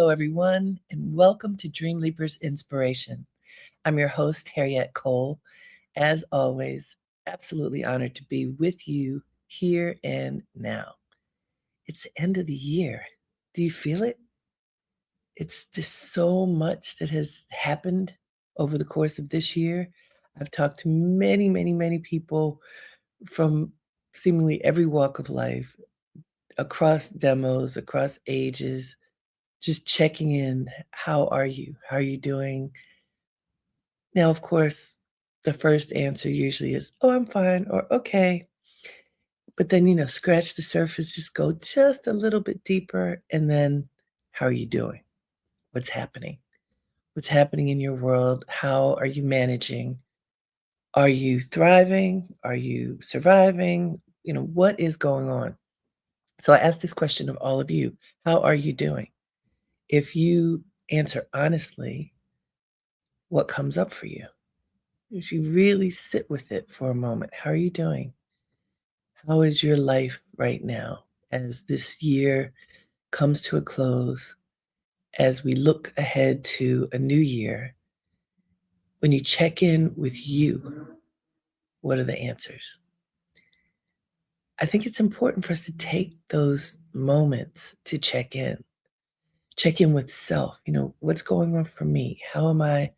Hello, everyone, and welcome to Dreamleapers Inspiration. I'm your host, Harriet Cole. As always, absolutely honored to be with you here and now. It's the end of the year. Do you feel it? There's so much that has happened over the course of this year. I've talked to many, many, many people from seemingly every walk of life, across demos, across ages, just checking in. How are you? How are you doing? Now, of course, the first answer usually is, "Oh, I'm fine," or "Okay." But then, scratch the surface, just go just a little bit deeper, and then, how are you doing? What's happening? What's happening in your world? How are you managing? Are you thriving? Are you surviving? What is going on? So I ask this question of all of you. How are you doing? If you answer honestly, what comes up for you? If you really sit with it for a moment, how are you doing? How is your life right now as this year comes to a close, as we look ahead to a new year? When you check in with you, what are the answers? I think it's important for us to take those moments to check in with self. What's going on for me? How am I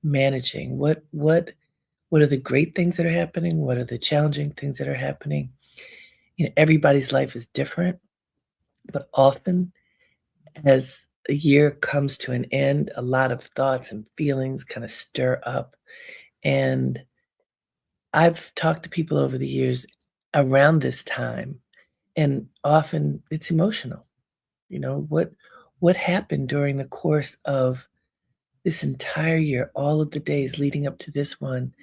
managing? What are the great things that are happening? What are the challenging things that are happening? Everybody's life is different, but often as a year comes to an end, a lot of thoughts and feelings kind of stir up. And I've talked to people over the years around this time, and often it's emotional. What happened during the course of this entire year, all of the days leading up to this one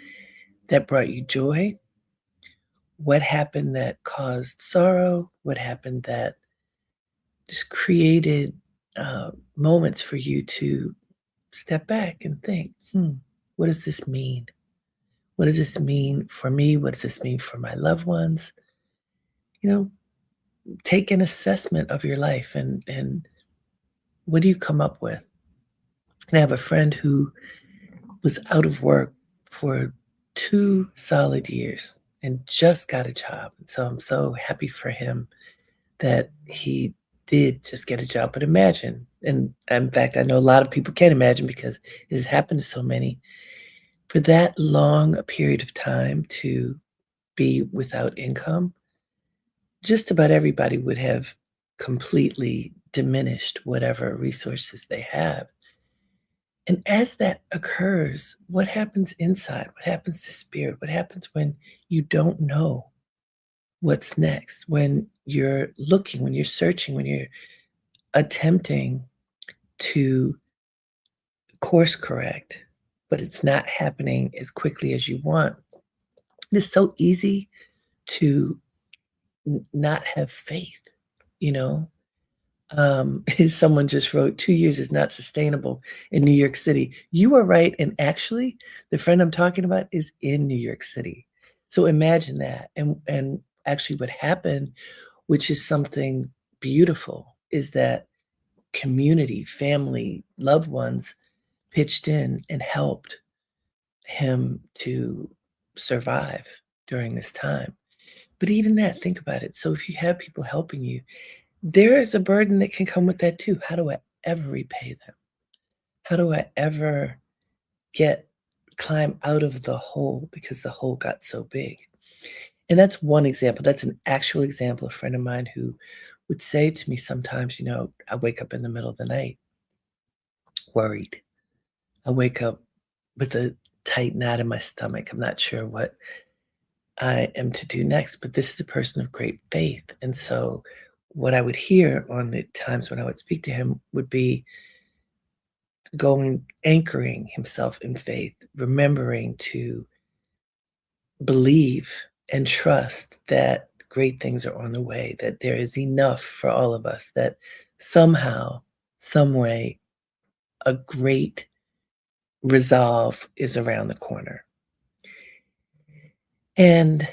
that brought you joy? What happened that caused sorrow? What happened that just created moments for you to step back and think, what does this mean? What does this mean for me? What does this mean for my loved ones? You know, take an assessment of your life and what do you come up with? And I have a friend who was out of work for 2 solid years and just got a job. So I'm so happy for him that he did just get a job. But imagine, and in fact, I know a lot of people can't imagine because it has happened to so many, for that long a period of time to be without income, just about everybody would have completely diminished whatever resources they have. And as that occurs, what happens inside? What happens to spirit? What happens when you don't know what's next? When you're looking, when you're searching, when you're attempting to course correct, but it's not happening as quickly as you want. It's so easy to not have faith, you know? Someone just wrote, 2 years is not sustainable in New York City. You are right. And actually, the friend I'm talking about is in New York City. So imagine that. And actually, what happened, which is something beautiful, is that community, family, loved ones pitched in and helped him to survive during this time. But even that, think about it. So if you have people helping you, there is a burden that can come with that too. How do I ever repay them? How do I ever climb out of the hole because the hole got so big? And that's one example. That's an actual example. A friend of mine who would say to me sometimes, I wake up in the middle of the night worried. I wake up with a tight knot in my stomach. I'm not sure what I am to do next, but this is a person of great faith. And so what I would hear on the times when I would speak to him would be anchoring himself in faith, remembering to believe and trust that great things are on the way, that there is enough for all of us, that somehow, some way, a great resolve is around the corner. And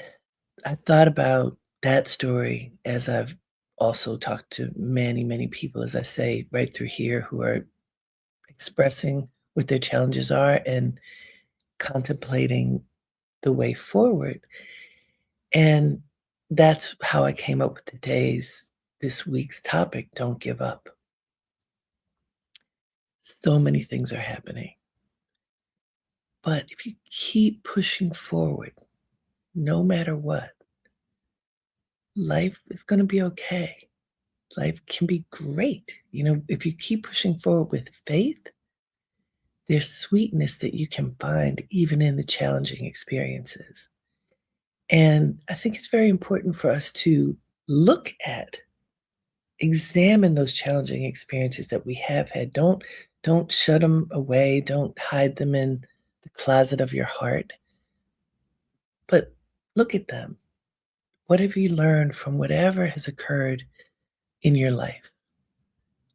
I thought about that story as I've also talked to many, many people, as I say, right through here who are expressing what their challenges are and contemplating the way forward. And that's how I came up with this week's topic, don't give up. So many things are happening. But if you keep pushing forward, no matter what, life is going to be okay. Life can be great. If you keep pushing forward with faith, there's sweetness that you can find even in the challenging experiences. And I think it's very important for us to look at, examine those challenging experiences that we have had. Don't shut them away. Don't hide them in the closet of your heart. But look at them. What have you learned from whatever has occurred in your life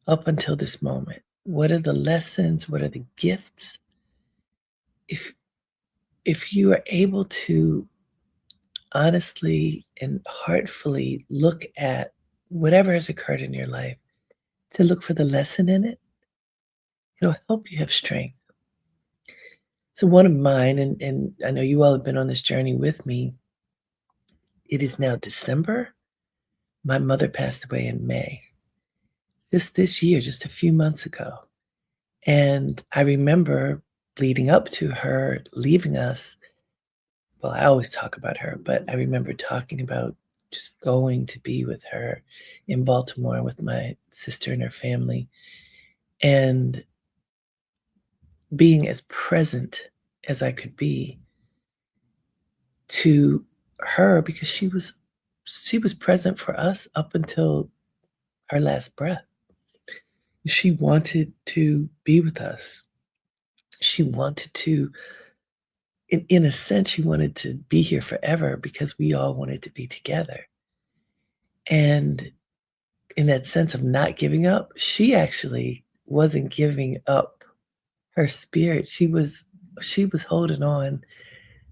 up until this moment? What are the lessons? What are the gifts? If if you are able to honestly and heartfully look at whatever has occurred in your life, to look for the lesson in it, it'll help you have strength. So one of mine, and I know you all have been on this journey with me. It is now December. My mother passed away in May. Just this year, just a few months ago. And I remember leading up to her leaving us. Well, I always talk about her, but I remember talking about just going to be with her in Baltimore with my sister and her family and being as present as I could be to her because she was present for us up until her last breath. She wanted to be with us. She wanted to, in a sense, she wanted to be here forever because we all wanted to be together. And in that sense of not giving up, she actually wasn't giving up her spirit. She was holding on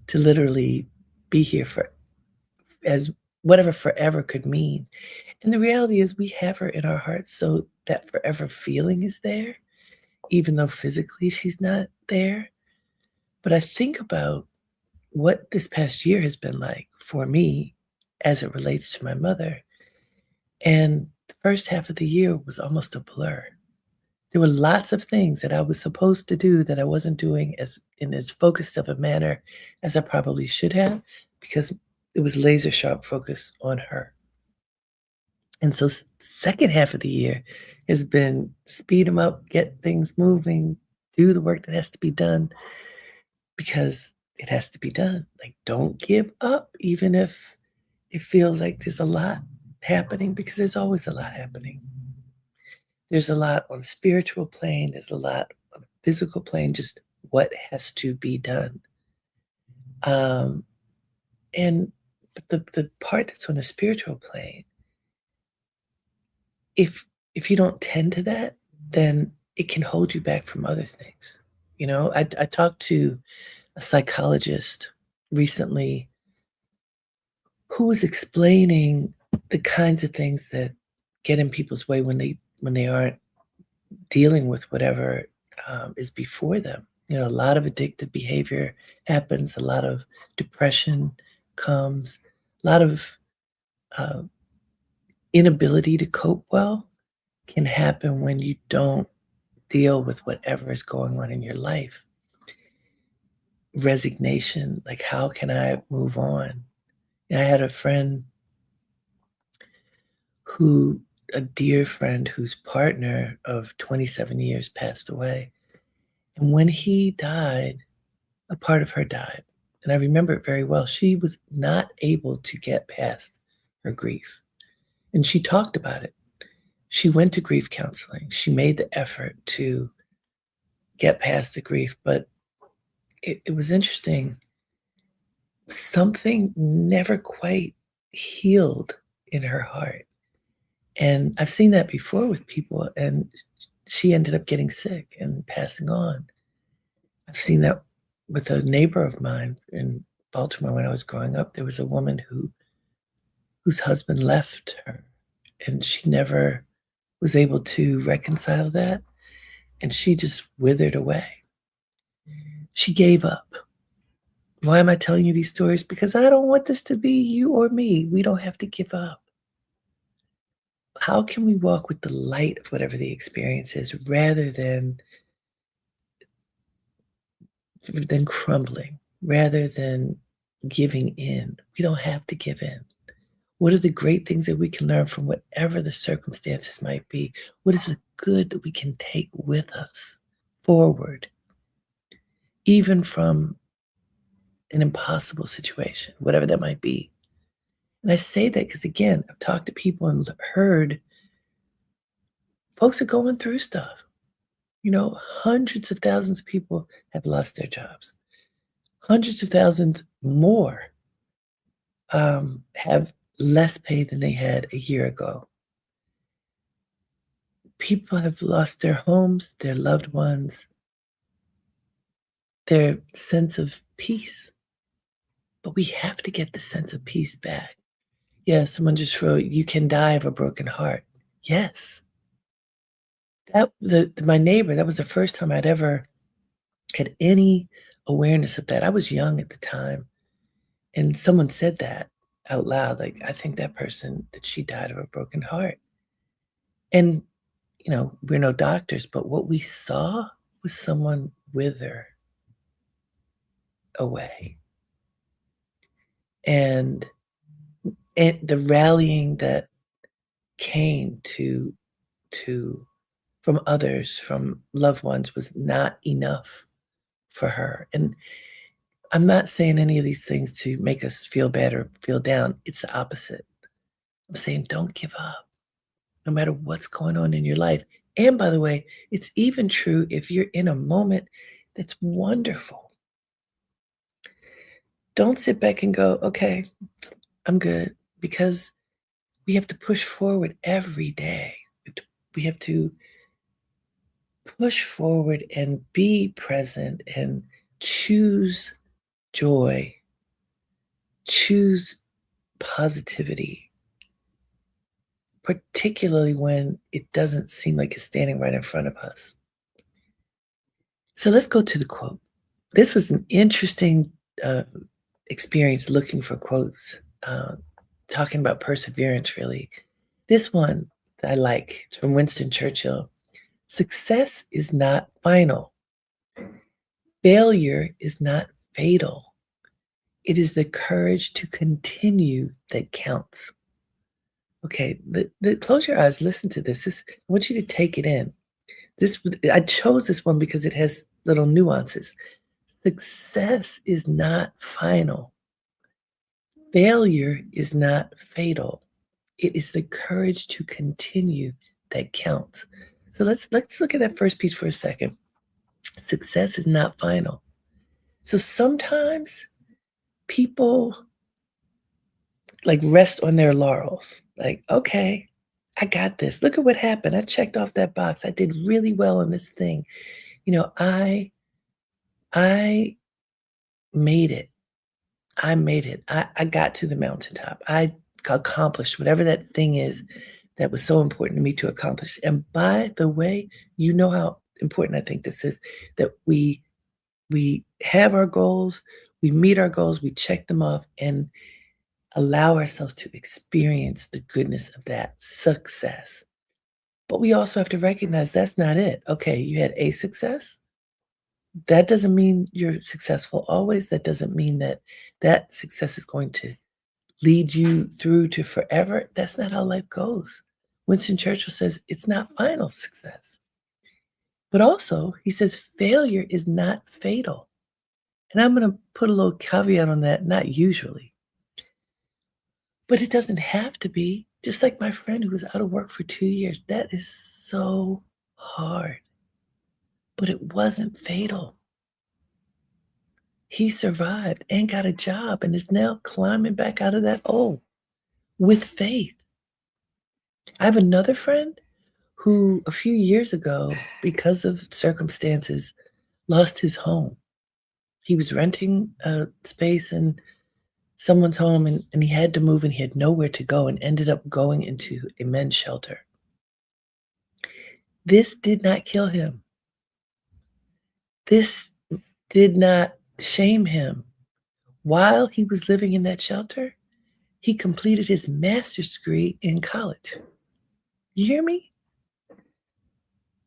to literally be here for as whatever forever could mean. And the reality is we have her in our hearts, so that forever feeling is there, even though physically she's not there. But I think about what this past year has been like for me as it relates to my mother. And the first half of the year was almost a blur. There were lots of things that I was supposed to do that I wasn't doing as focused of a manner as I probably should have because it was laser sharp focus on her. And so second half of the year has been speed them up, get things moving, do the work that has to be done because it has to be done. Like, don't give up, even if it feels like there's a lot happening, because there's always a lot happening. There's a lot on a spiritual plane, there's a lot on a physical plane, just what has to be done. Um, and but the part that's on a spiritual plane, if you don't tend to that, then it can hold you back from other things. I talked to a psychologist recently who was explaining the kinds of things that get in people's way when they aren't dealing with whatever is before them. A lot of addictive behavior happens, a lot of depression comes, a lot of uh, inability to cope well can happen when you don't deal with whatever is going on in your life. Resignation, like, how can I move on? And I had who, a dear friend whose partner of 27 years passed away. And when he died, a part of her died. And I remember it very well. She was not able to get past her grief. And she talked about it. She went to grief counseling. She made the effort to get past the grief, but it was interesting. Something never quite healed in her heart. And I've seen that before with people, and she ended up getting sick and passing on. I've seen that with a neighbor of mine in Baltimore when I was growing up. There was a woman whose husband left her, and she never was able to reconcile that, and she just withered away. She gave up. Why am I telling you these stories? Because I don't want this to be you or me. We don't have to give up. How can we walk with the light of whatever the experience is rather than crumbling, rather than giving in? We don't have to give in. What are the great things that we can learn from whatever the circumstances might be? What is the good that we can take with us forward, even from an impossible situation, whatever that might be? And I say that because, again, I've talked to people and heard folks are going through stuff. Hundreds of thousands of people have lost their jobs. Hundreds of thousands more have less pay than they had a year ago. People have lost their homes, their loved ones, their sense of peace. But we have to get the sense of peace back. Yeah, someone just wrote, "You can die of a broken heart." Yes. My neighbor, that was the first time I'd ever had any awareness of that. I was young at the time, and someone said that out loud, like, "I think that she died of a broken heart." And, we're no doctors, but what we saw was someone wither away. And the rallying that came to from others, from loved ones, was not enough for her. And I'm not saying any of these things to make us feel bad or feel down. It's the opposite. I'm saying don't give up, no matter what's going on in your life. And by the way, it's even true if you're in a moment that's wonderful. Don't sit back and go, "Okay, I'm good," because we have to push forward every day. We have to push forward and be present and choose joy, choose positivity, particularly when it doesn't seem like it's standing right in front of us. So let's go to the quote. This was an interesting uh, experience looking for quotes, talking about perseverance, really. This one that I like, it's from Winston Churchill. "Success is not final. Failure is not fatal. It is the courage to continue that counts." Okay, close your eyes, listen to this. I want you to take it in. I chose this one because it has little nuances. Success is not final. Failure is not fatal. It is the courage to continue that counts. So let's look at that first piece for a second. Success is not final. So sometimes people like rest on their laurels. Like, "Okay, I got this. Look at what happened. I checked off that box. I did really well on this thing. I made it. I made it. I got to the mountaintop. I accomplished whatever that thing is that was so important to me to accomplish." And by the way, you know how important I think this is, that we have our goals, we meet our goals, we check them off, and allow ourselves to experience the goodness of that success. But we also have to recognize that's not it. Okay, you had a success. That doesn't mean you're successful always. That doesn't mean that that success is going to lead you through to forever. That's not how life goes. Winston Churchill says it's not final success. But also, he says failure is not fatal. And I'm going to put a little caveat on that, not usually. But it doesn't have to be. Just like my friend who was out of work for 2 years. That is so hard. But it wasn't fatal. He survived and got a job and is now climbing back out of that hole with faith. I have another friend who a few years ago, because of circumstances, lost his home. He was renting a space, and someone's home and he had to move and he had nowhere to go and ended up going into a men's shelter. This did not kill him. This did not shame him. While he was living in that shelter, he completed his master's degree in college. You hear me?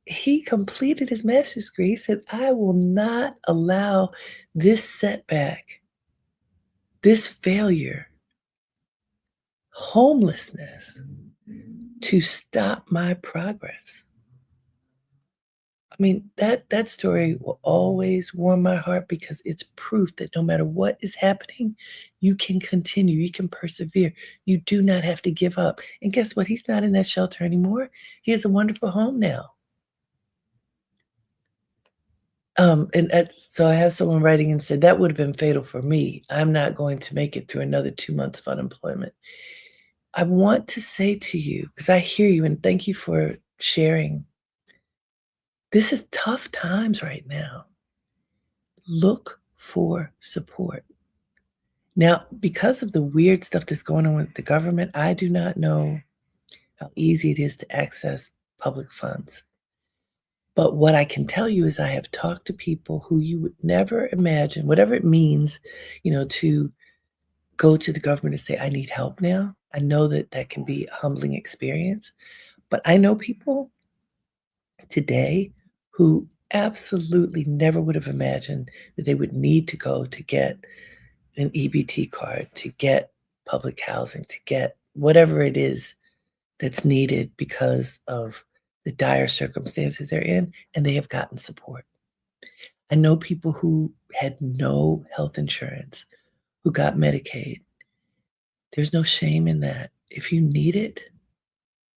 He completed his master's degree. He said, I will not allow this setback, this failure, homelessness to stop my progress. I mean, that story will always warm my heart because it's proof that no matter what is happening, you can continue, you can persevere. You do not have to give up. And guess what? He's not in that shelter anymore. He has a wonderful home now. So I have someone writing and said, "That would have been fatal for me. I'm not going to make it through another 2 months of unemployment." I want to say to you, because I hear you and thank you for sharing. This is tough times right now. Look for support. Now, because of the weird stuff that's going on with the government, I do not know how easy it is to access public funds. But what I can tell you is I have talked to people who you would never imagine, whatever it means, to go to the government and say, "I need help now." I know that that can be a humbling experience, but I know people today who absolutely never would have imagined that they would need to go to get an EBT card, to get public housing, to get whatever it is that's needed because of the dire circumstances they're in, and they have gotten support. I know people who had no health insurance, who got Medicaid. There's no shame in that. If you need it,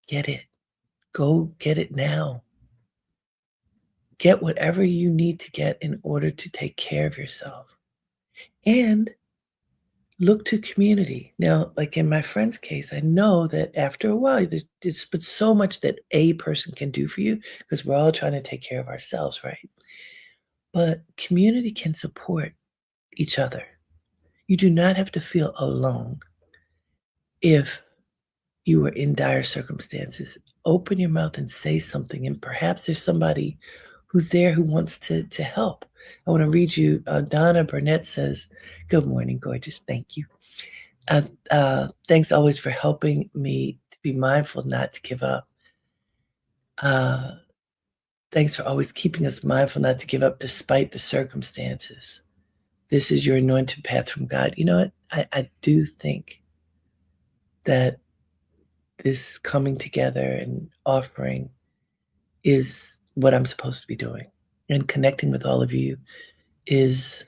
get it. Go get it now. Get whatever you need to get in order to take care of yourself. And look to community. Now, like in my friend's case, I know that after a while, there's but so much that a person can do for you because we're all trying to take care of ourselves, right? But community can support each other. You do not have to feel alone if you are in dire circumstances. Open your mouth and say something, and perhaps there's somebody who's there who wants to help. I want to read you. Donna Burnett says, "Good morning, gorgeous. Thank you. Thanks always for helping me to be mindful not to give up. Uh, Thanks for always keeping us mindful not to give up despite the circumstances. This is your anointed path from God." You know what? I do think that this coming together and offering is what I'm supposed to be doing. And connecting with all of you is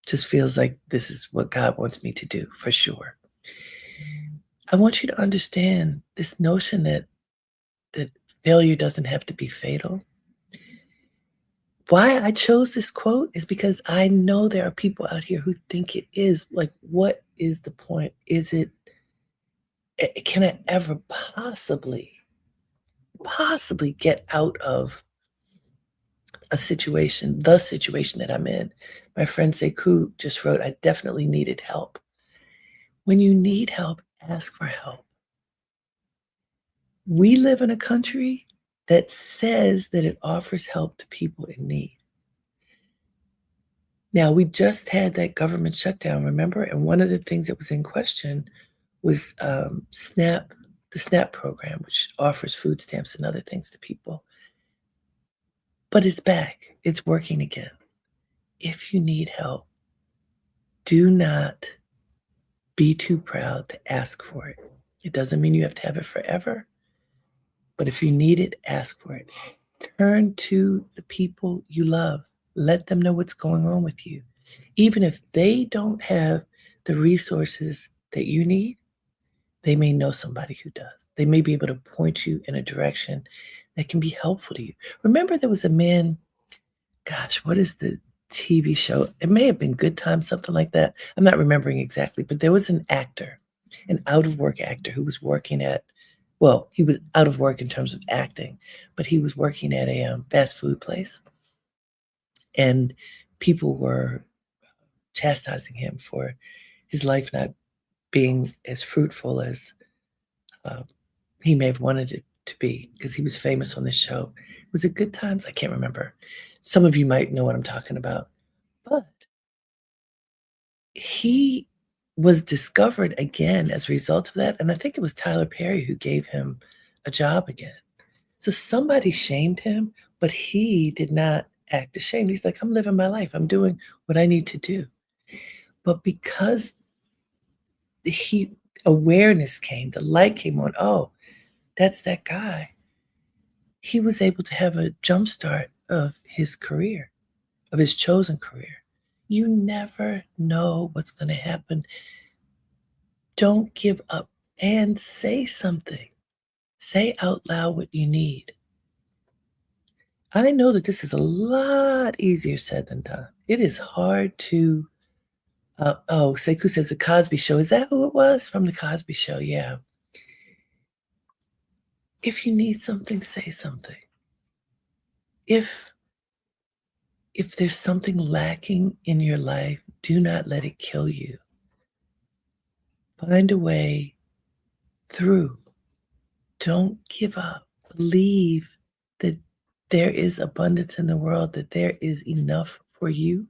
just feels like this is what God wants me to do for sure. I want you to understand this notion that failure doesn't have to be fatal. Why I chose this quote is because I know there are people out here who think it is. Like, what is the point? Is it, can I ever possibly get out of the situation that I'm in? My friend Sekou just wrote, "I definitely needed help." When you need help, ask for help. We live in a country that says that it offers help to people in need. Now, we just had that government shutdown, remember? And one of the things that was in question was the SNAP program, which offers food stamps and other things to people. But it's back, it's working again. If you need help, do not be too proud to ask for it. It doesn't mean you have to have it forever, but if you need it, ask for it. Turn to the people you love. Let them know what's going on with you. Even if they don't have the resources that you need, they may know somebody who does. They may be able to point you in a direction that can be helpful to you. Remember, there was a man, gosh, what is the TV show? It may have been Good Time, something like that. I'm not remembering exactly, but there was an actor, an out of work actor who was working at, well, he was out of work in terms of acting, but he was working at a fast food place. And people were chastising him for his life not being as fruitful as uh, he may have wanted it to be because he was famous on this show. Was it Good Times? I can't remember. Some of you might know what I'm talking about. But he was discovered again as a result of that, and I think it was Tyler Perry who gave him a job again. So somebody shamed him, but he did not act ashamed. He's like, "I'm living my life. I'm doing what I need to do." But because he awareness came, the light came on, "Oh, that's that guy." He was able to have a jump start of his career, of his chosen career. You never know what's gonna happen. Don't give up and say something. Say out loud what you need. I know that this is a lot easier said than done. It is hard to, oh, Sekou says The Cosby Show. Is that who it was? From The Cosby Show, yeah. If you need something, say something. If if there's something lacking in your life, do not let it kill you. Find a way through. Don't give up. Believe that there is abundance in the world, that there is enough for you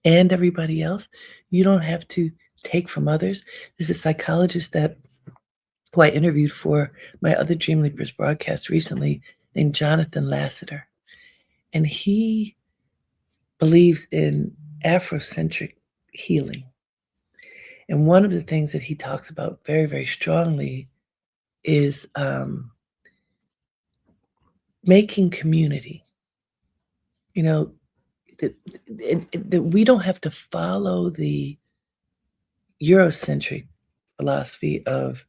and everybody else. You don't have to take from others. There's a psychologist that who I interviewed for my other Dreamleapers broadcast recently named Jonathan Lasseter. And he believes in Afrocentric healing. And one of the things that he talks about very, very strongly is making community. You know, that we don't have to follow the Eurocentric philosophy of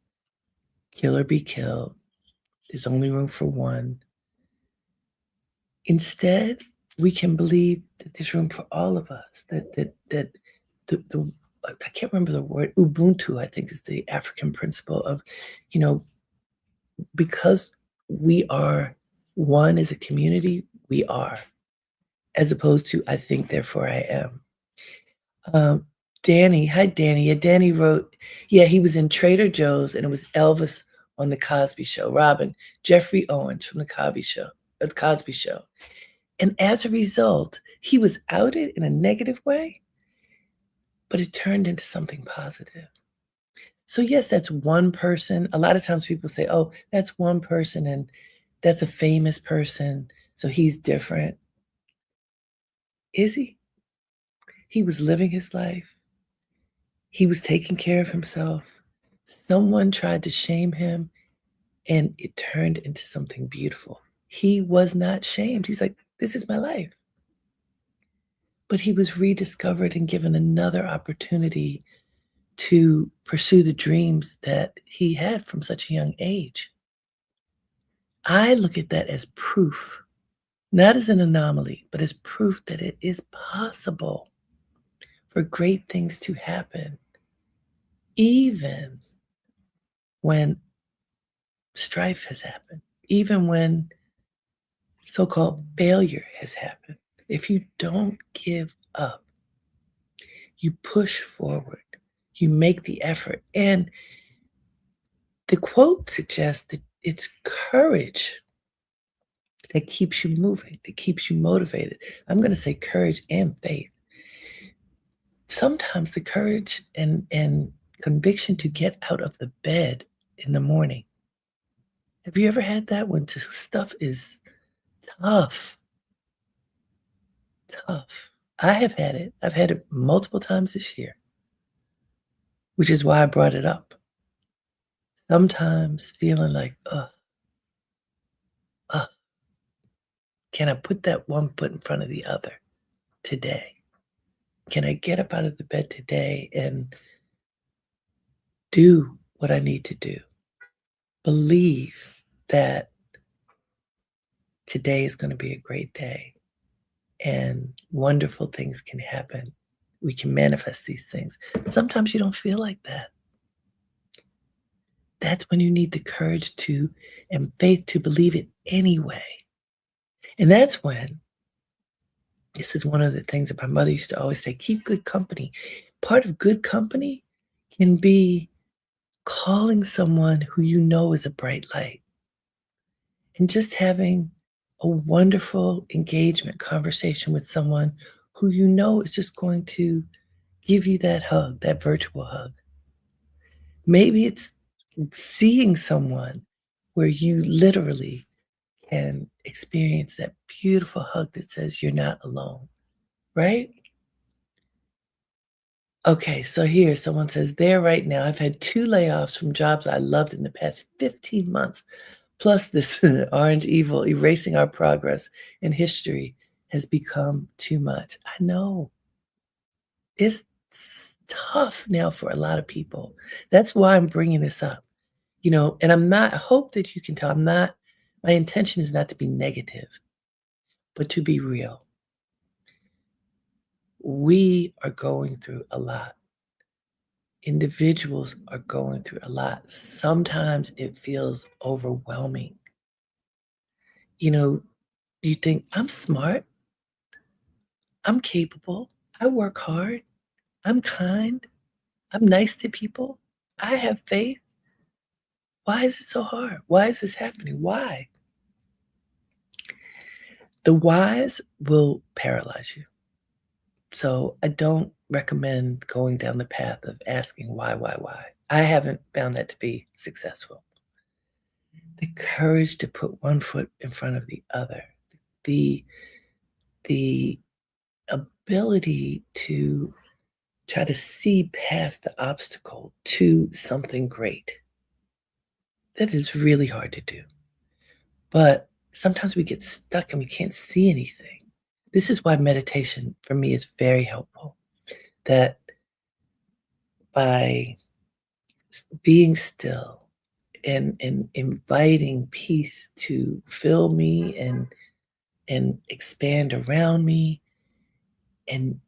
kill or be killed. There's only room for one. Instead, we can believe that there's room for all of us. That the I can't remember the word, Ubuntu, I think is the African principle of, you know, because we are one as a community, we are, as opposed to I think, therefore I am. Um, Danny, hi Danny. Yeah, Danny wrote, yeah, he was in Trader Joe's and it was Elvis on the Cosby Show. Robin, Jeffrey Owens from the Cosby Show. And as a result, he was outed in a negative way, but it turned into something positive. So yes, that's one person. A lot of times people say, "Oh, that's one person and that's a famous person, so he's different." Is he? He was living his life. He was taking care of himself. Someone tried to shame him, and it turned into something beautiful. He was not shamed. He's like, "This is my life." But he was rediscovered and given another opportunity to pursue the dreams that he had from such a young age. I look at that as proof, not as an anomaly, but as proof that it is possible for great things to happen, even when strife has happened, even when so called failure has happened. If you don't give up, you push forward, you make the effort. And the quote suggests that it's courage that keeps you moving, that keeps you motivated. I'm going to say courage and faith. Sometimes the courage and conviction to get out of the bed in the morning. Have you ever had that when stuff is tough? Tough. I have had it. I've had it multiple times this year, which is why I brought it up. Sometimes feeling like, ugh, can I put that one foot in front of the other today? Can I get up out of the bed today and do what I need to do? Believe that today is going to be a great day and wonderful things can happen. We can manifest these things. Sometimes you don't feel like that. That's when you need the courage to and faith to believe it anyway. And that's when, this is one of the things that my mother used to always say, keep good company. Part of good company can be calling someone who you know is a bright light and just having a wonderful engagement conversation with someone who you know is just going to give you that hug, that virtual hug. Maybe it's seeing someone where you literally can experience that beautiful hug that says you're not alone, right? Okay, so here someone says, there right now, I've had 2 layoffs from jobs I loved in the past 15 months. Plus, this orange evil erasing our progress in history has become too much. I know. It's tough now for a lot of people. That's why I'm bringing this up, and I hope that you can tell my intention is not to be negative, but to be real. We are going through a lot. Individuals are going through a lot. Sometimes it feels overwhelming. You know, you think, I'm smart, I'm capable, I work hard, I'm kind, I'm nice to people, I have faith. Why is it so hard? Why is this happening? Why? The whys will paralyze you. So I don't recommend going down the path of asking why. I haven't found that to be successful. The courage to put one foot in front of the other, the the ability to try to see past the obstacle to something great. That is really hard to do. But sometimes we get stuck and we can't see anything. This is why meditation for me is very helpful. That by being still and inviting peace to fill me and expand around me and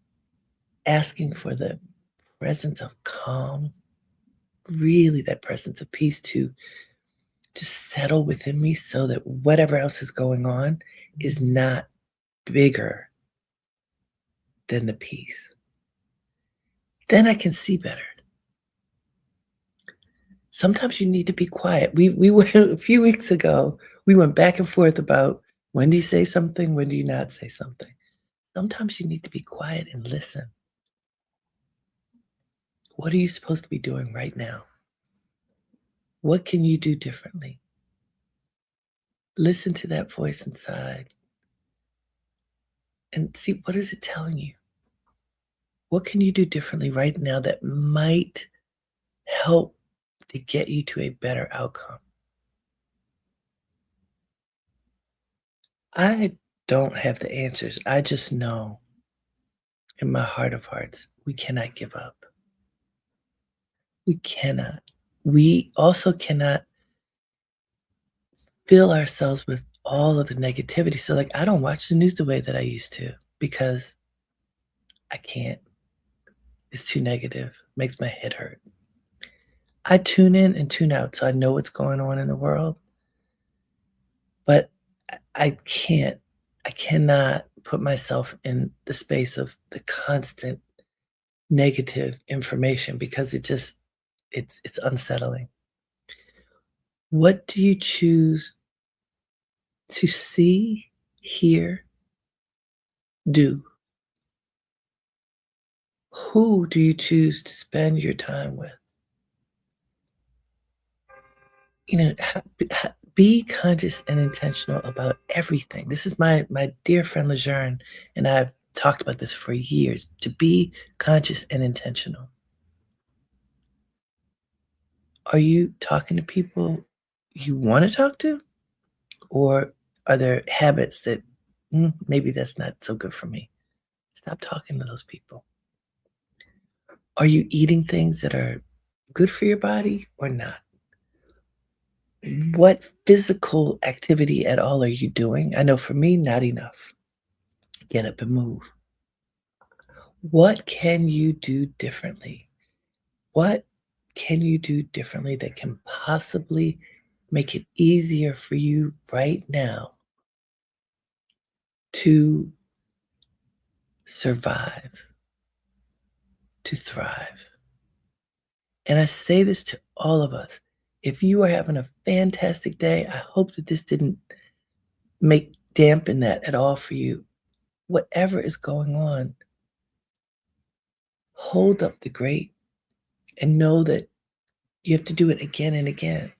asking for the presence of calm, really that presence of peace to just settle within me so that whatever else is going on is not bigger than the peace. Then I can see better. Sometimes you need to be quiet. We went a few weeks ago, we went back and forth about when do you say something, when do you not say something. Sometimes you need to be quiet and listen. What are you supposed to be doing right now? What can you do differently? Listen to that voice inside and see what is it telling you? What can you do differently right now that might help to get you to a better outcome? I don't have the answers. I just know in my heart of hearts, we cannot give up. We cannot. We also cannot fill ourselves with all of the negativity. So, like, I don't watch the news the way that I used to because I can't. It's too negative, makes my head hurt. I tune in and tune out so I know what's going on in the world, but I can't. I cannot put myself in the space of the constant negative information because it's unsettling. What do you choose to see, hear, do? Who do you choose to spend your time with? Be conscious and intentional about everything. This is my dear friend Lejeune, and I've talked about this for years, to be conscious and intentional. Are you talking to people you wanna talk to? Or are there habits that, maybe that's not so good for me? Stop talking to those people. Are you eating things that are good for your body or not? What physical activity at all are you doing? I know for me, not enough. Get up and move. What can you do differently? What can you do differently that can possibly make it easier for you right now to survive, to thrive? And I say this to all of us. If you are having a fantastic day, I hope that this didn't make dampen that at all for you. Whatever is going on, hold up the great and know that you have to do it again and again.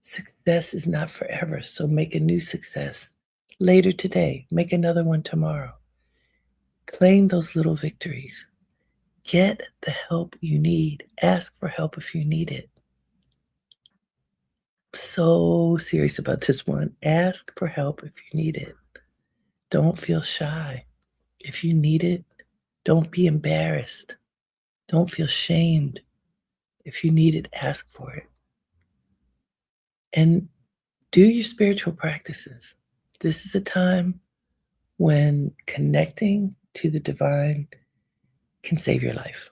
Success is not forever, so make a new success later today. Make another one tomorrow. Claim those little victories. Get the help you need. Ask for help if you need it. So serious about this one. Ask for help if you need it. Don't feel shy. If you need it, don't be embarrassed. Don't feel shamed. If you need it, ask for it. And do your spiritual practices. This is a time when connecting to the divine can save your life,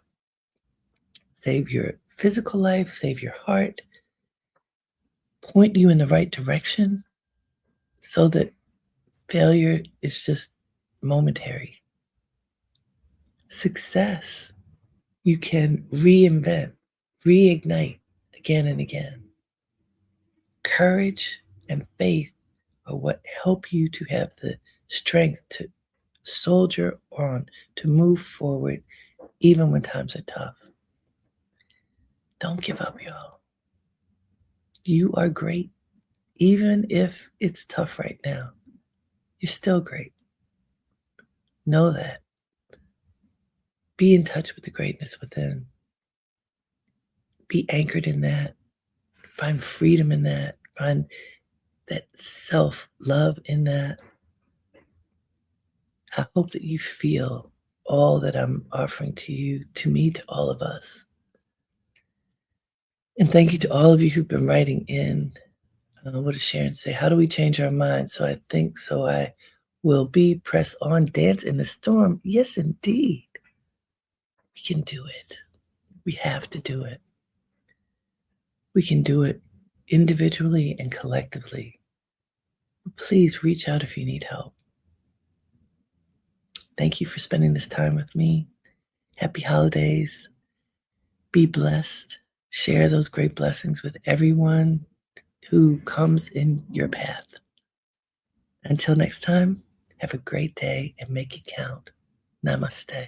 save your physical life, save your heart, point you in the right direction so that failure is just momentary. Success, you can reinvent, reignite again and again. Courage and faith are what help you to have the strength to soldier on, to move forward, even when times are tough. Don't give up, y'all. You are great. Even if it's tough right now, you're still great. Know that. Be in touch with the greatness within. Be anchored in that. Find freedom in that. Find that self-love in that. I hope that you feel all that I'm offering to you, to me, to all of us. And thank you to all of you who've been writing in. What does Sharon say? How do we change our minds? So I think, so I will be, press on, dance in the storm. Yes, indeed. We can do it. We have to do it. We can do it individually and collectively. Please reach out if you need help. Thank you for spending this time with me. Happy holidays. Be blessed. Share those great blessings with everyone who comes in your path. Until next time, have a great day and make it count. Namaste.